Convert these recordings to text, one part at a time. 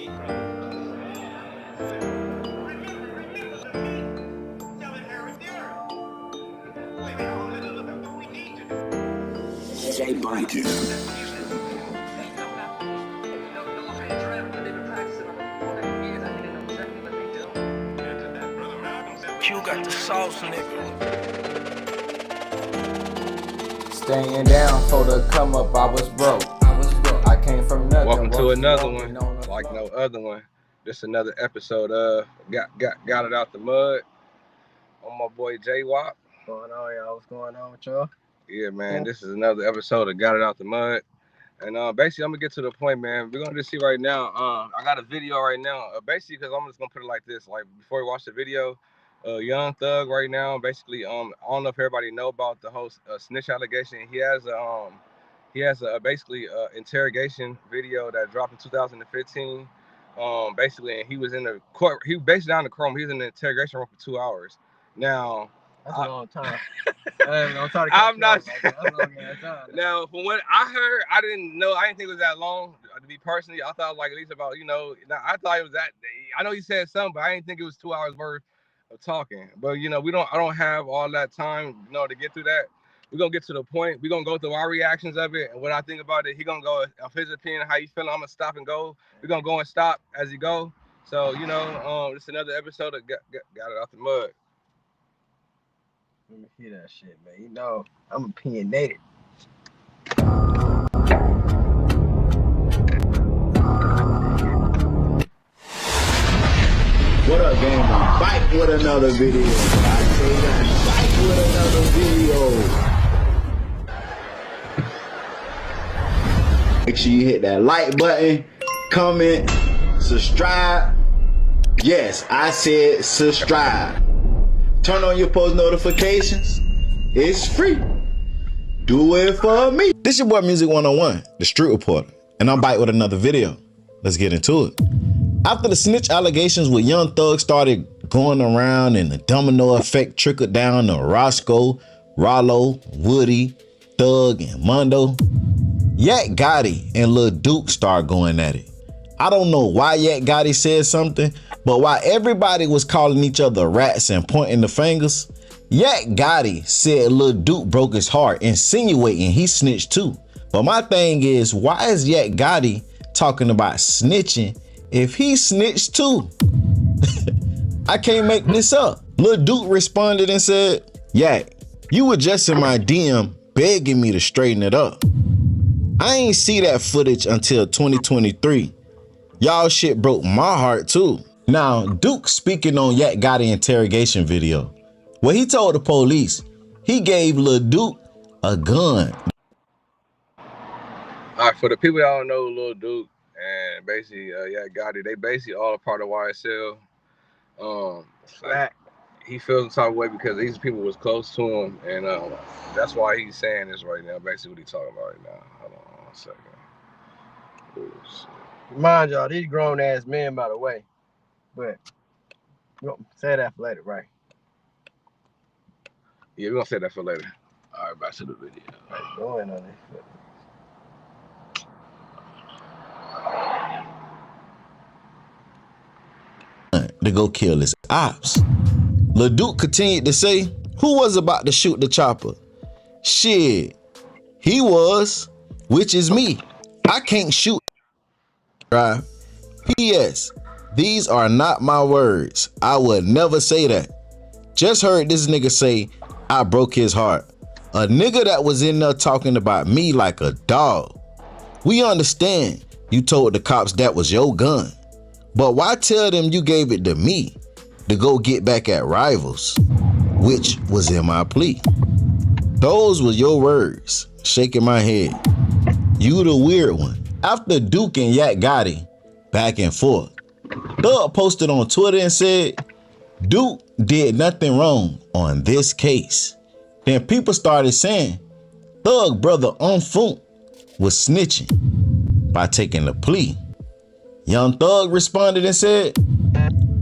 You got the sauce, nigga. Staying down for the come up, I was broke. I came from nothing. Welcome to another one, like no other one. This another episode of Got It Out the Mud. On my boy J Wop. What's going on, y'all? What's going on with y'all? Yeah, man. This is another episode of Got It Out the Mud. And basically, I'm gonna get to the point, man. We're gonna just see right now. I got a video right now. Basically, because I'm just gonna put it like this. Like before we watch the video, Young Thug right now. Basically, I don't know if everybody know about the whole snitch allegation. He has a basically interrogation video that dropped in 2015. Basically, and he was in the court. He basically down the chrome. He was in the interrogation room for 2 hours. Now. That's a long time. I'm not. Now, from what I heard, I didn't think it was that long. To be personally, I thought it was like at least about I thought it was that. I know he said something, but I didn't think it was 2 hours worth of talking. But I don't have all that time, to get through that. We're gonna get to the point. We're gonna go through our reactions of it and what I think about it. He gonna go of his opinion, how you feeling. I'm gonna stop and go. We're gonna go and stop as he go. So it's another episode of Got It Out the Mud. Let me hear that shit, man. I'm opinionated. What up, gang? I'm back with another video. I say that, back with another video. Make sure you hit that like button, comment, subscribe. Yes, I said subscribe. Turn on your post notifications. It's free. Do it for me. This your boy Music 101, the Street Reporter, and I'm back with another video. Let's get into it. After the snitch allegations with Young Thug started going around and the domino effect trickled down to Roscoe, Rollo, Woody, Thug, and Mondo, Yak Gotti and Lil Duke started going at it. I don't know why Yak Gotti said something, but while everybody was calling each other rats and pointing the fingers, Yak Gotti said Lil Duke broke his heart, insinuating he snitched too. But my thing is, why is Yak Gotti talking about snitching if he snitched too? I can't make this up. Lil Duke responded and said, Yak, you were just in my DM begging me to straighten it up. I ain't see that footage until 2023. Y'all shit broke my heart too. Now, Duke speaking on Yak Gotti interrogation video, where he told the police he gave Lil Duke a gun. All right, for the people that don't know Lil Duke and basically Yak Gotti, they basically all a part of YSL. He feels some type of way because these people was close to him, and that's why he's saying this right now. Basically, what he's talking about right now. Hold on 1 second. Oh, shit. Mind y'all, these grown ass men, by the way. But we'll say that for later, right? Yeah, we're gonna say that for later. All right, back to the video. Going on this. To go kill his ops. Lil Duke continued to say, who was about to shoot the chopper? Shit, he was, which is me. I can't shoot. Right. P.S. These are not my words. I would never say that. Just heard this nigga say I broke his heart. A nigga that was in there talking about me like a dog. We understand you told the cops that was your gun, but why tell them you gave it to me to go get back at rivals, which was in my plea? Those were your words. Shaking my head. You the weird one. After Duke and Yak Gotti back and forth, Thug posted on Twitter and said, Duke did nothing wrong on this case. Then people started saying Thug brother Funk was snitching by taking the plea. Young Thug responded and said,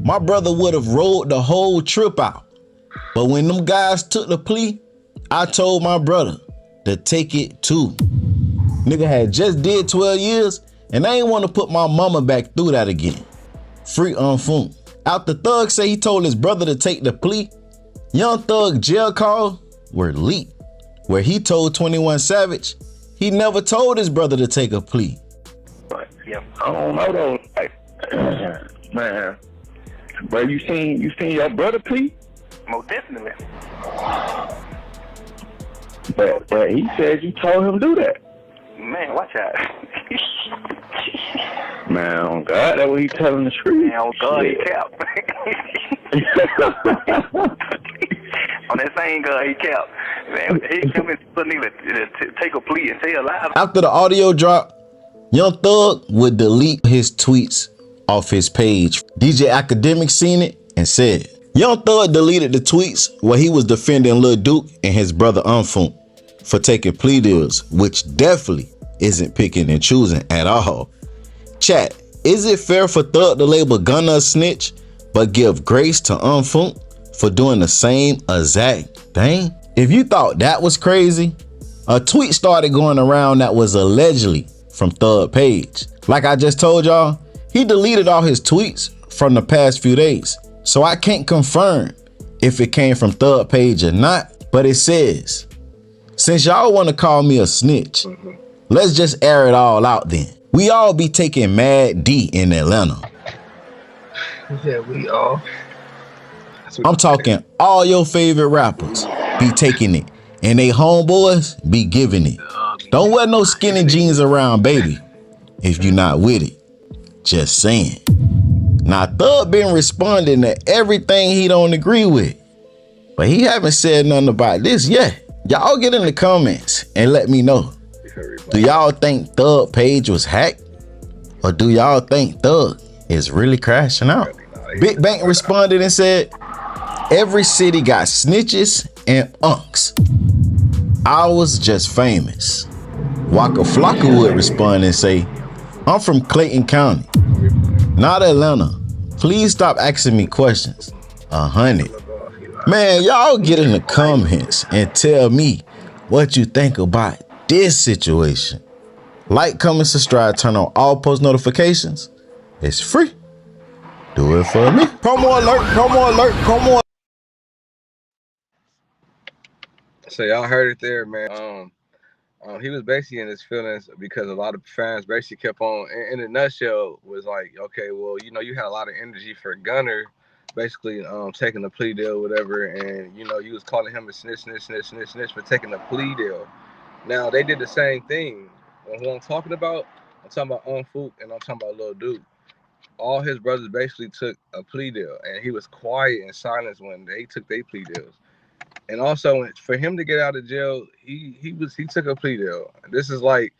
my brother would have rolled the whole trip out, but when them guys took the plea, I told my brother to take it too. Nigga had just did 12 years and I ain't want to put my mama back through that again. Free Unfunk. After Thug say he told his brother to take the plea, Young Thug jail call were leaked, where he told 21 Savage he never told his brother to take a plea. But yeah, I don't know though. Like, man, but you seen your brother plea? Most definitely. But he said you told him to do that. Man, watch out. Man, oh God, that's what he telling the street. Man, oh God, he kept. On that same God, he kept. Man, he come in to take a plea and tell a lie. After the audio drop, Young Thug would delete his tweets off his page. DJ Academic seen it and said, Young Thug deleted the tweets where he was defending Lil Duke and his brother Unfunk for taking plea deals, which definitely isn't picking and choosing at all. Chat, is it fair for Thug to label Gunna a snitch, but give grace to Unfunk for doing the same exact thing? If you thought that was crazy, a tweet started going around that was allegedly from Thug page. Like I just told y'all, he deleted all his tweets from the past few days. So I can't confirm if it came from Thug page or not, but it says, since y'all want to call me a snitch, let's just air it all out then. We all be taking Mad D in Atlanta. He said we all. I'm talking all your favorite rappers be taking it, and they homeboys be giving it. Don't wear no skinny jeans around, baby, if you not with it. Just saying. Now, Thug been responding to everything he don't agree with, but he haven't said nothing about this yet. Y'all get in the comments and let me know. Do y'all think Thug page was hacked? Or do y'all think Thug is really crashing out? Big Bank responded and said, every city got snitches and unks. Ours just famous. Waka Flocka would respond and say, I'm from Clayton County, not Atlanta. Please stop asking me questions. 100. Man, y'all get in the comments and tell me what you think about this situation. Like, comment, subscribe, turn on all post notifications. It's free. Do it for me. Promo alert, promo alert, promo alert. So y'all heard it there, man. He was basically in his feelings because a lot of fans basically kept on, in a nutshell, was like, okay, well, you know, you had a lot of energy for Gunner, basically taking the plea deal, whatever, and, you know, you was calling him a snitch for taking the plea deal. Now, they did the same thing. And who I'm talking about Unfunk and I'm talking about Lil Duke. All his brothers basically took a plea deal, and he was quiet and silent when they took their plea deals. And also, for him to get out of jail, he took a plea deal. This is like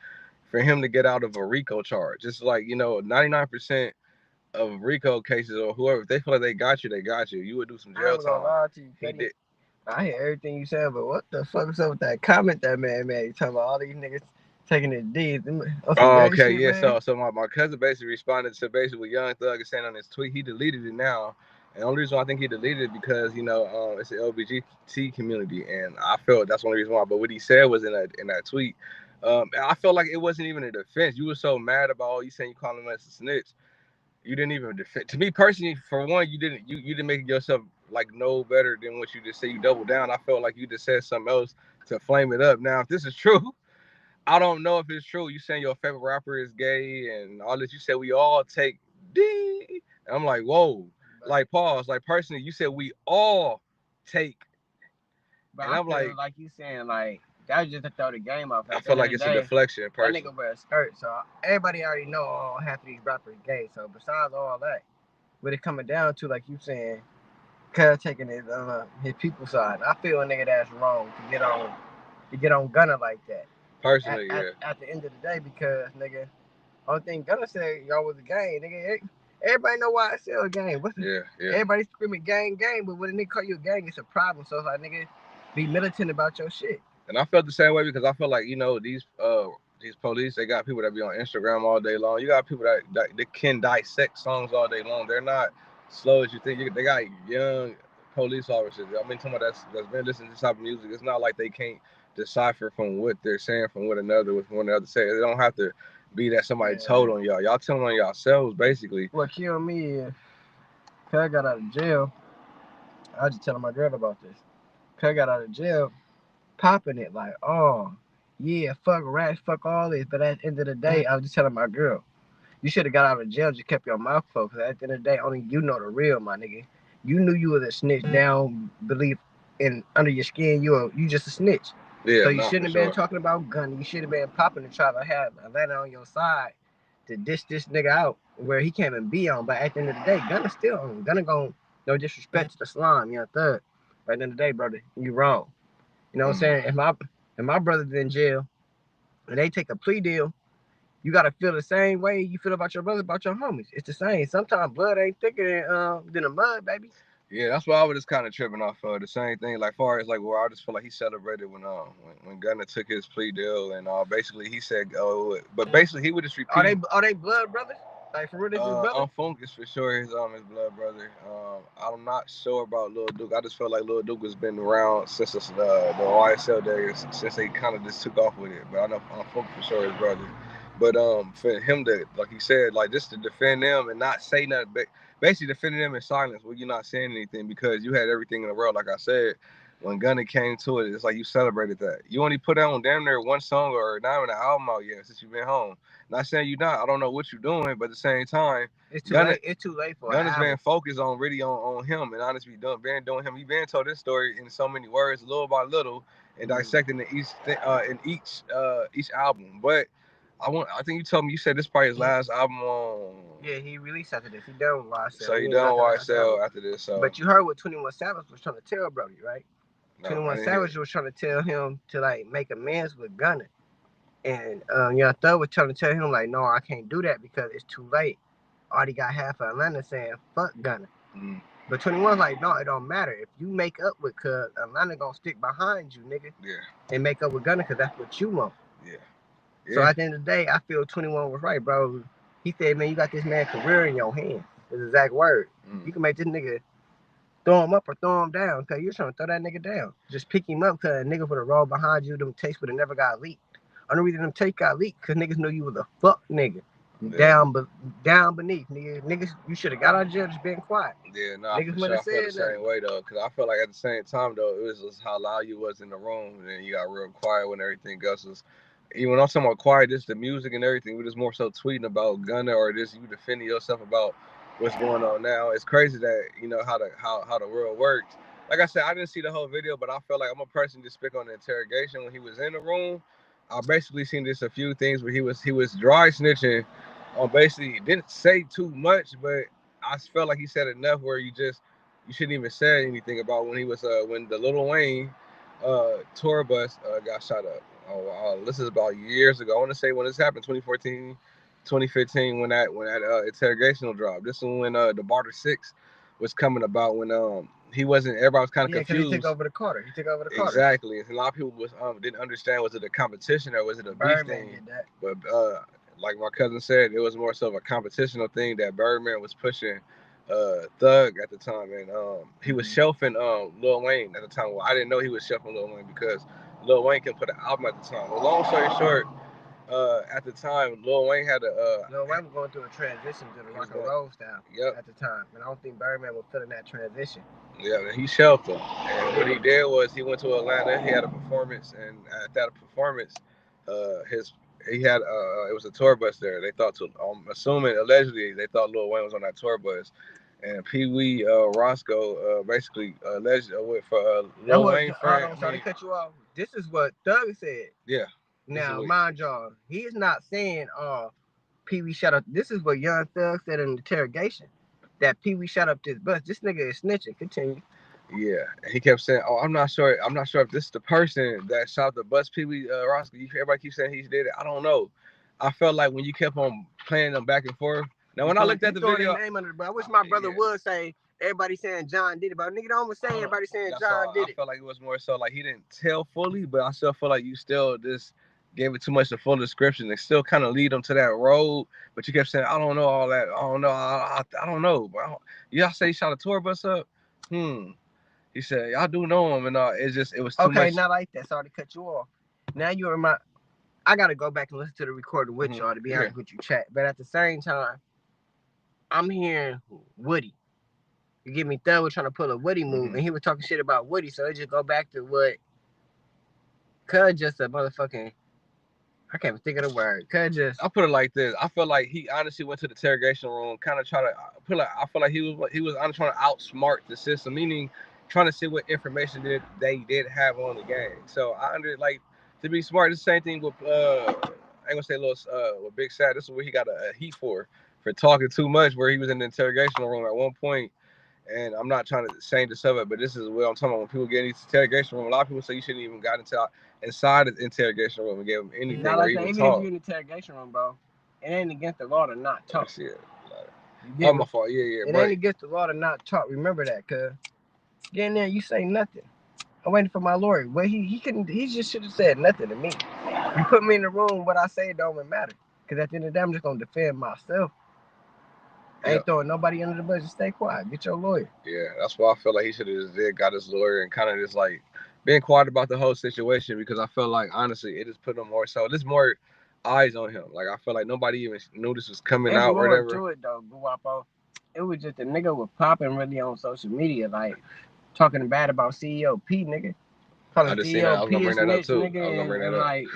for him to get out of a RICO charge. It's like, you know, 99% of RICO cases or whoever, if they feel like they got you, they got you. You would do some jail time. Lie to you, he did. I hear everything you said, but what the fuck is up with that comment that man made? You talking about all these niggas taking his D's. Oh, okay, yeah. So my cousin basically responded to basically what Young Thug is saying on his tweet. He deleted it now. And the only reason why I think he deleted it because, you know, it's the LGBT community, and I felt that's the only reason why. But what he said was in that tweet, I felt like it wasn't even a defense. You were so mad about you saying you calling him as a snitch. You didn't even defend. To me personally, for one, you didn't make yourself like no better than what you just said. You doubled down. I felt like you just said something else to flame it up. Now, if this is true, I don't know if it's true. You saying your favorite rapper is gay and all this. You said we all take D. And I'm like, whoa. Like, pause. Like, personally, you said we all take. But and I'm like you saying, like, that was just to throw the game off. I feel like it's a deflection, personally. That nigga wear a skirt, so everybody already know half of these rappers gay. So besides all that, what it coming down to, like you saying, cuz taking his people's side, I feel a nigga that's wrong to get on Gunna like that. Personally, at the end of the day, because nigga, only thing Gunna said y'all was a gang, nigga. Everybody know why I sell a gang. Yeah. Everybody screaming gang, but when a nigga call you a gang, it's a problem. So it's like, nigga, be militant about your shit. And I felt the same way because I feel like, you know, these police, they got people that be on Instagram all day long. You got people that can dissect songs all day long. They're not slow as you think. They got young police officers. I mean, someone that's been listening to this type of music. It's not like they can't decipher from what they're saying from what one another say. They don't have to be that somebody told on y'all. Y'all telling on yourselves, basically. What killed me is, cause I got out of jail. I was just telling my girl about this. Cause I got out of jail, popping it like, oh, yeah, fuck rats, fuck all this. But at the end of the day, I was just telling my girl, you should have got out of jail, just kept your mouth closed. Cause at the end of the day, only you know the real, my nigga. You knew you was a snitch down, believe in under your skin, you just a snitch. Yeah, so you shouldn't have been talking about gun. You should have been popping and trying to have Atlanta on your side to dish this nigga out where he can't even be on. But at the end of the day, Gunna still on. Gunna gon' no disrespect to the slime, you know, thug. But at the end of the day, brother, you wrong. You know what I'm saying? If my brother's in jail and they take a plea deal, you gotta feel the same way you feel about your brother, about your homies. It's the same. Sometimes blood ain't thicker than the mud, baby. Yeah, that's why I was just kind of tripping off of the same thing. Like far as like where I just feel like he celebrated when Gunna took his plea deal and basically he said but basically he would just repeat. Are they blood brothers? Like for real, this brother? Funk is for sure his blood brother. I'm not sure about Lil Duke. I just felt like Lil Duke has been around since the YSL days, since they kind of just took off with it. But I know Funk for sure his brother. But for him to, like he said, like just to defend them and not say nothing, basically defending them in silence where you're not saying anything because you had everything in the world. Like I said, when Gunna came to it, it's like you celebrated that. You only put out on damn near one song or not even an album out yet since you've been home. Not saying you not. I don't know what you're doing, but at the same time, it's too late. It's too late for Gunna's been focused on really on him and honestly been doing him. He been told this story in so many words, little by little, and dissecting each album. But I think you told me you said this probably his last album on. Yeah, he released after this. He done with YSL. So he done with YSL after this. So. But you heard what 21 Savage was trying to tell Brody, right? No, 21 Savage was trying to tell him to like make amends with Gunna. And Young Thug was trying to tell him like, no, I can't do that because it's too late. Already got half of Atlanta saying fuck Gunna. But 21's like, no, it don't matter. If you make up with Cuz, Atlanta gonna stick behind you, nigga. Yeah. And make up with Gunna because that's what you want. Yeah. So at the end of the day, I feel 21 was right, bro. He said, man, you got this man's career in your hand. His exact word. You can make this nigga throw him up or throw him down because you're trying to throw that nigga down. Just pick him up because a nigga would have rolled behind you. Them tapes would have never got leaked. Only reason them tapes got leaked because niggas knew you was a fuck nigga. Yeah. Down beneath, nigga. Niggas, you should have got out of jail just being quiet. Yeah, nah, niggas for sure. I feel the same way though, because I feel like at the same time though, it was just how loud you was in the room, and then you got real quiet when everything else was. Even when I'm talking about quiet, just the music and everything, we're just more so tweeting about Gunna or just you defending yourself about what's going on now. It's crazy that you know how the world works. Like I said, I didn't see the whole video, but I feel like I'm a person to speak on the interrogation when he was in the room. I basically seen just a few things where he was dry snitching. Basically didn't say too much, but I felt like he said enough where you shouldn't even say anything about when he was when the Lil Wayne tour bus got shot up. This is about years ago. I want to say when this happened, 2014, 2015, when that interrogational dropped. This is when the Barter 6 was coming about when everybody was kind of confused. He took over the Carter. Exactly. And a lot of people didn't understand, was it a competition or was it a beef thing? But like my cousin said, it was more so of a competitional thing that Birdman was pushing Thug at the time, and he was shelving Lil Wayne at the time. Well, I didn't know he was shelving Lil Wayne because Lil Wayne can put an album at the time. Well, long story short, at the time, Lil Wayne had Lil Wayne was going through a transition to the rock and roll style at the time, and I don't think Birdman was feeling that transition. Yeah, he shelved him, and what he did was he went to Atlanta. He had a performance, and at that performance, he had it was a tour bus there. They thought allegedly they thought Lil Wayne was on that tour bus, and Pee Wee Roscoe basically alleged for Lil Wayne friend. I'm sorry to cut you off. This is what Thug said. Yeah. Now, mind y'all, he's not saying Pee Wee shut up. This is what Young Thug said in the interrogation. That Pee Wee shut up this bus. This nigga is snitching. Continue. Yeah, he kept saying, "Oh, I'm not sure if this is the person that shot the bus, Pee Wee Roscoe." Everybody keeps saying he did it. I don't know. I felt like when you kept on playing them back and forth. Now, when I looked at the video, name under it, but I wish my brother would say everybody saying John did it, but nigga don't say everybody saying John did it. I felt like it was more so like he didn't tell fully, but I still feel like you still just gave it too much of full description. They still kind of lead them to that road, but you kept saying, "I don't know all that. I don't know. I don't know." But y'all say he shot a tour bus up. He said, "Y'all do know him," and it was too much. Okay, not like that. Sorry to cut you off. Now you remind. I gotta go back and listen to the recording with y'all to be honest with you, chat. But at the same time, I'm hearing Woody. You get me? Thug was trying to pull a Woody move, and he was talking shit about Woody. So it just go back to what Cuz just a motherfucking. I can't even think of the word. Cuz just. I put it like this. I feel like he honestly went to the interrogation room, kind of try to put like. I feel like he was honestly trying to outsmart the system, meaning trying to see what information they did have on the gang. So I under like to be smart. The same thing with I ain't gonna say little with Big Sad. This is what he got a heat for talking too much, where he was in the interrogation room at one point. And I'm not trying to change the subject, but this is what I'm talking about. When people get in these interrogation room, a lot of people say you shouldn't even got inside the interrogation room and give them anything Now, or like even even talk. if you're in the interrogation room, bro, it ain't against the law to not talk. Shit. Oh, my fault. Yeah. It ain't against the law to not talk. Remember that, cuz. Get in there, you say nothing. I'm waiting for my lawyer. Well, he couldn't. He just should have said nothing to me. You put me in the room, what I say don't even matter. Cause at the end of the day, I'm just gonna defend myself. I ain't throwing nobody under the bus. Just stay quiet. Get your lawyer. Yeah, that's why I feel like he should have just got his lawyer and kind of just like being quiet about the whole situation, because I feel like honestly it just put him more so. There's more eyes on him. Like I feel like nobody even knew this was coming out or whatever. To it though, Guapo. It was just a nigga was popping really on social media, like talking bad about CEO P, nigga. I just seen that. I was gonna bring that up too. I was gonna bring that up. Like,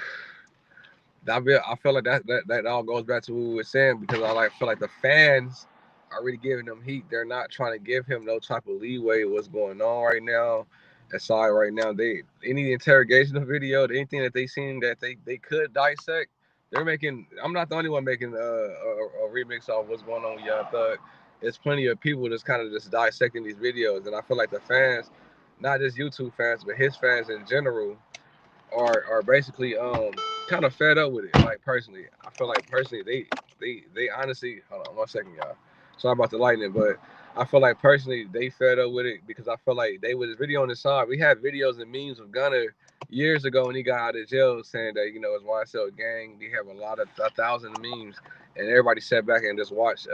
I feel like that all goes back to what we were saying, because I feel like the fans are really giving him heat. They're not trying to give him no type of leeway. What's going on right now? Aside right now, any interrogation video, anything that they seen that they could dissect, they're making. I'm not the only one making a remix of what's going on with Young Thug. There's plenty of people that's kind of just dissecting these videos, and I feel like the fans, not just YouTube fans, but his fans in general, are basically kind of fed up with it. Like personally, I feel like personally they honestly, hold on 1 second, y'all. Sorry about the lightning, but I feel like personally they fed up with it, because I feel like they was video on the side. We had videos and memes of Gunner years ago when he got out of jail saying that, you know, it's YSL gang. We have a thousand memes, and everybody sat back and just watched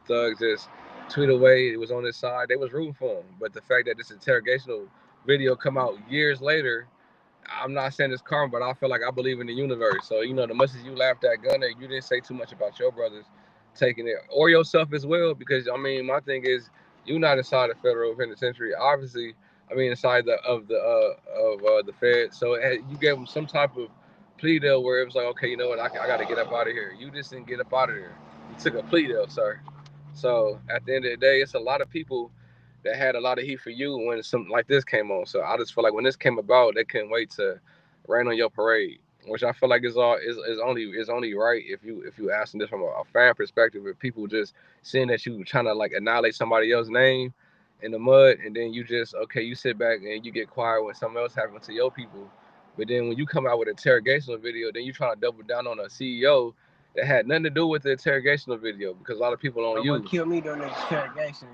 Thug just tweet away. It was on his side. They was rooting for him, but the fact that this interrogational video come out years later, I'm not saying it's karma, but I feel like I believe in the universe. So, you know, the much as you laughed at Gunner, you didn't say too much about your brothers taking it, or yourself as well, because, I mean, my thing is, you're not inside the federal penitentiary. Obviously, I mean, inside the Fed. So you gave them some type of plea deal where it was like, okay, you know what, I got to get up out of here. You just didn't get up out of there. You took a plea deal, sir. So at the end of the day, it's a lot of people that had a lot of heat for you when something like this came on. So I just feel like when this came about, they couldn't wait to rain on your parade, which I feel like is only right if you asking this from a fan perspective. If people just seeing that you trying to like annihilate somebody else's name in the mud, and then you just you sit back and you get quiet when something else happens to your people. But then when you come out with an interrogational video, then you trying to double down on a CEO that had nothing to do with the interrogational video, because a lot of people on you. What killed me during the interrogation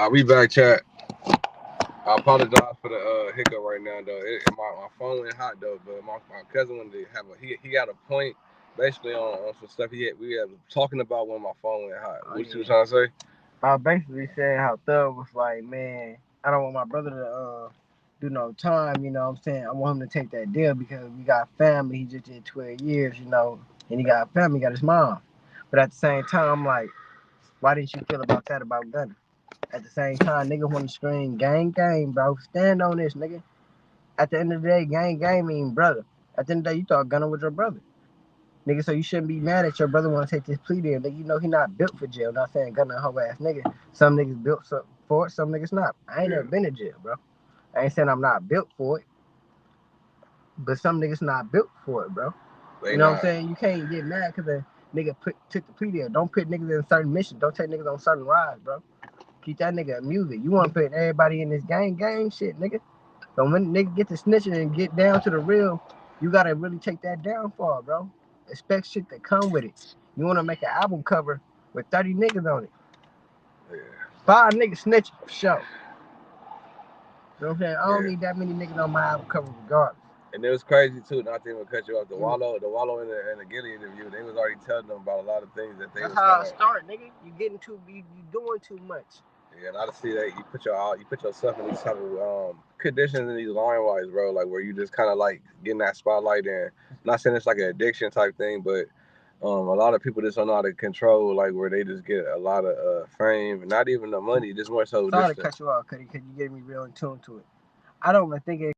We back, chat. I apologize for the hiccup right now, though. My phone went hot, though. But my cousin wanted to have he got a point basically on some stuff we had talking about when my phone went hot. What you was trying to say? I basically said how Thug was like, man, I don't want my brother to do no time, you know what I'm saying? I want him to take that deal because we got family. He just did 12 years, you know, and he got family, he got his mom. But at the same time, I'm like, why didn't you feel about that about Gunna? At the same time, nigga want to scream gang, bro. Stand on this, nigga. At the end of the day, gang mean brother. At the end of the day, you thought Gunna was your brother. Nigga, so you shouldn't be mad at your brother want to take this plea deal. Nigga, you know he not built for jail. Not saying Gunna a hoe ass nigga. Some niggas built for it, some niggas not. I ain't never been to jail, bro. I ain't saying I'm not built for it. But some niggas not built for it, bro. You know what I'm saying? You can't get mad because a nigga took the plea deal. Don't put niggas in certain missions. Don't take niggas on certain rides, bro. Keep that nigga music. You want to put everybody in this gang shit, nigga. So when nigga get to snitching and get down to the real, you gotta really take that down far, bro. Expect shit to come with it. You wanna make an album cover with 30 niggas on it. Yeah. 5 niggas snitching for sure. You know what I'm saying? I don't need that many niggas on my album cover regardless. And it was crazy too, not to even cut you off. The Wallow and the Gilly interview, they was already telling them about a lot of things that they That's was how I start, nigga. You doing too much. Yeah, and I see that you put yourself in these type of conditions in these limelights, bro. Like where you just kind of like getting that spotlight, and not saying it's like an addiction type thing, but a lot of people just don't know how to control, like where they just get a lot of fame, not even the money, just more so. Sorry to cut you off, Cuddy, because you gave me real in tune to it. I don't think it.